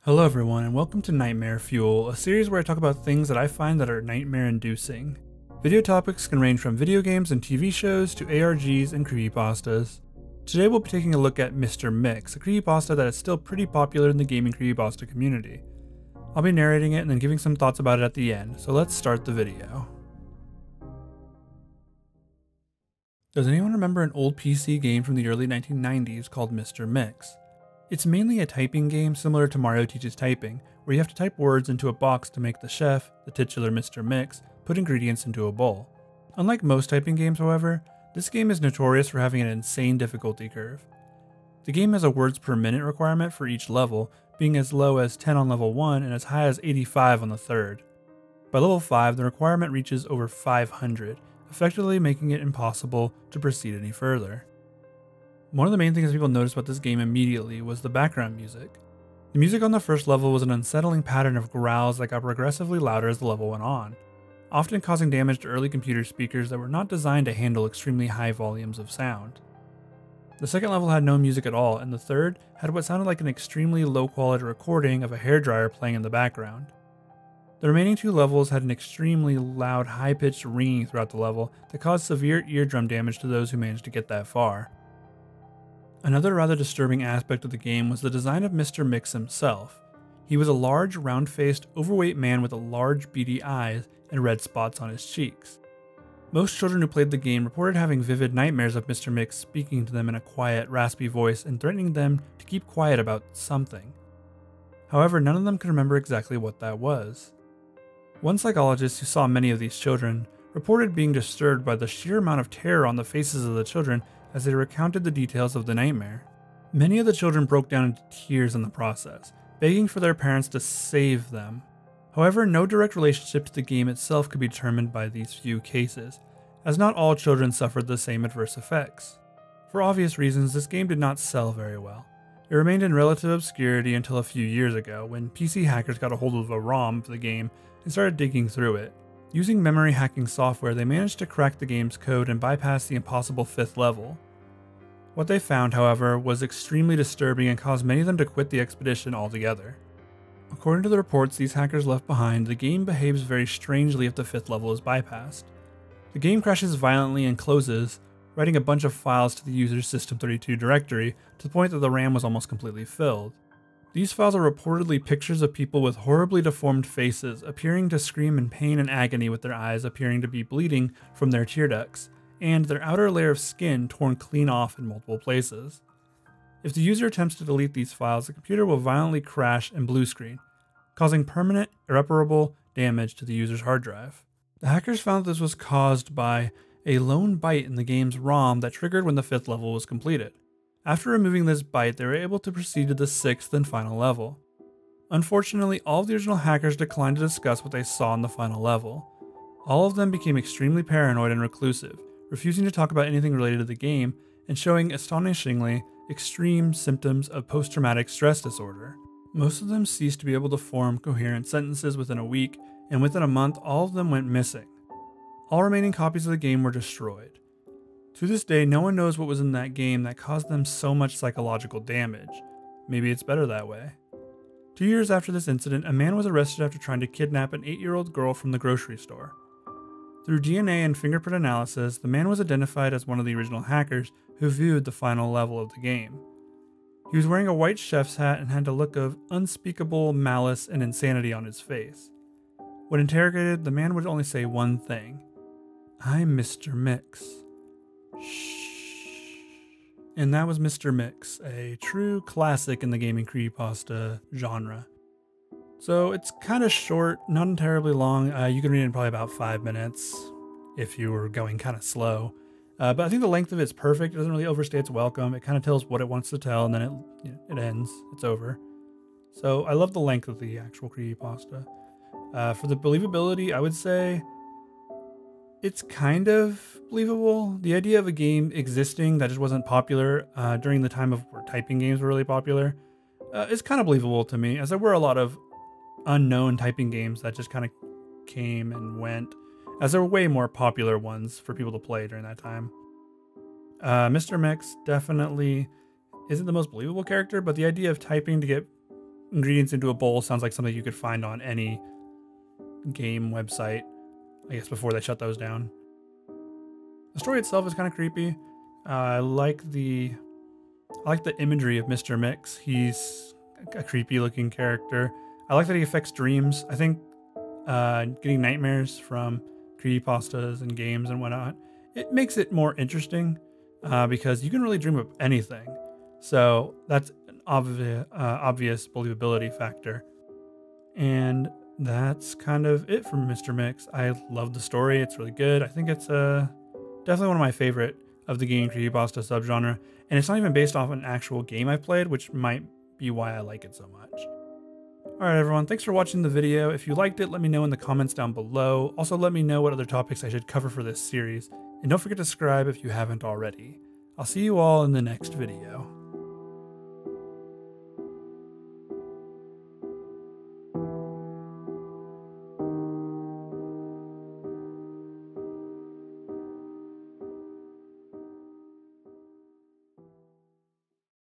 Hello everyone and welcome to Nightmare Fuel, a series where I talk about things that I find that are nightmare-inducing. Video topics can range from video games and TV shows to ARGs and creepypastas. Today we'll be taking a look at Mr. Mix, a creepypasta that is still pretty popular in the gaming creepypasta community. I'll be narrating it and then giving some thoughts about it at the end, so let's start the video. Does anyone remember an old PC game from the early 1990s called Mr. Mix? It's mainly a typing game similar to Mario Teaches Typing, where you have to type words into a box to make the chef, the titular Mr. Mix, put ingredients into a bowl. Unlike most typing games, however, this game is notorious for having an insane difficulty curve. The game has a words per minute requirement for each level, being as low as 10 on level 1 and as high as 85 on the third. By level 5, the requirement reaches over 500, effectively making it impossible to proceed any further. One of the main things people noticed about this game immediately was the background music. The music on the first level was an unsettling pattern of growls that got progressively louder as the level went on, often causing damage to early computer speakers that were not designed to handle extremely high volumes of sound. The second level had no music at all, and the third had what sounded like an extremely low quality recording of a hairdryer playing in the background. The remaining two levels had an extremely loud, high-pitched ringing throughout the level that caused severe eardrum damage to those who managed to get that far. Another rather disturbing aspect of the game was the design of Mr. Mix himself. He was a large, round-faced, overweight man with large, beady eyes and red spots on his cheeks. Most children who played the game reported having vivid nightmares of Mr. Mix speaking to them in a quiet, raspy voice and threatening them to keep quiet about something. However, none of them could remember exactly what that was. One psychologist who saw many of these children reported being disturbed by the sheer amount of terror on the faces of the children as they recounted the details of the nightmare. Many of the children broke down into tears in the process, begging for their parents to save them. However, no direct relationship to the game itself could be determined by these few cases, as not all children suffered the same adverse effects. For obvious reasons, this game did not sell very well. It remained in relative obscurity until a few years ago, when PC hackers got a hold of a ROM for the game and started digging through it. Using memory hacking software, they managed to crack the game's code and bypass the impossible 5th level. What they found, however, was extremely disturbing and caused many of them to quit the expedition altogether. According to the reports these hackers left behind, the game behaves very strangely if the 5th level is bypassed. The game crashes violently and closes, writing a bunch of files to the user's System32 directory to the point that the RAM was almost completely filled. These files are reportedly pictures of people with horribly deformed faces, appearing to scream in pain and agony with their eyes appearing to be bleeding from their tear ducts, and their outer layer of skin torn clean off in multiple places. If the user attempts to delete these files, the computer will violently crash and blue screen, causing permanent, irreparable damage to the user's hard drive. The hackers found that this was caused by a lone byte in the game's ROM that triggered when the 5th level was completed. After removing this byte, they were able to proceed to the 6th and final level. Unfortunately, all of the original hackers declined to discuss what they saw in the final level. All of them became extremely paranoid and reclusive, refusing to talk about anything related to the game, and showing astonishingly extreme symptoms of post-traumatic stress disorder. Most of them ceased to be able to form coherent sentences within a week, and within a month all of them went missing. All remaining copies of the game were destroyed. To this day, no one knows what was in that game that caused them so much psychological damage. Maybe it's better that way. 2 years after this incident, a man was arrested after trying to kidnap an 8-year-old girl from the grocery store. Through DNA and fingerprint analysis, the man was identified as one of the original hackers who viewed the final level of the game. He was wearing a white chef's hat and had a look of unspeakable malice and insanity on his face. When interrogated, the man would only say one thing: "I'm Mr. Mix." Shh. And that was Mr. Mix, a true classic in the gaming creepypasta genre. So it's kind of short, not terribly long. You can read it in probably about 5 minutes if you were going kind of slow. But I think the length of it's perfect. It doesn't really overstay its welcome. It kind of tells what it wants to tell, and then it ends. It's over. So I love the length of the actual creepypasta. For the believability, I would say it's kind of believable. The idea of a game existing that just wasn't popular during the time of where typing games were really popular is kind of believable to me, as there were a lot of unknown typing games that just kind of came and went, as there were way more popular ones for people to play during that time. Mr. Mix definitely isn't the most believable character, but the idea of typing to get ingredients into a bowl sounds like something you could find on any game website, I guess, before they shut those down. The story itself is kind of creepy. I like the imagery of Mr. Mix. He's a creepy looking character. I like that he affects dreams. I think getting nightmares from creepypastas and games and whatnot, it makes it more interesting because you can really dream of anything. So that's an obvious believability factor. And that's kind of it from Mr. Mix. I love the story. It's really good. I think it's definitely one of my favorite of the gaming creepypasta subgenre. And it's not even based off an actual game I played, which might be why I like it so much. Alright everyone, thanks for watching the video. If you liked it, let me know in the comments down below. Also let me know what other topics I should cover for this series. And don't forget to subscribe if you haven't already. I'll see you all in the next video.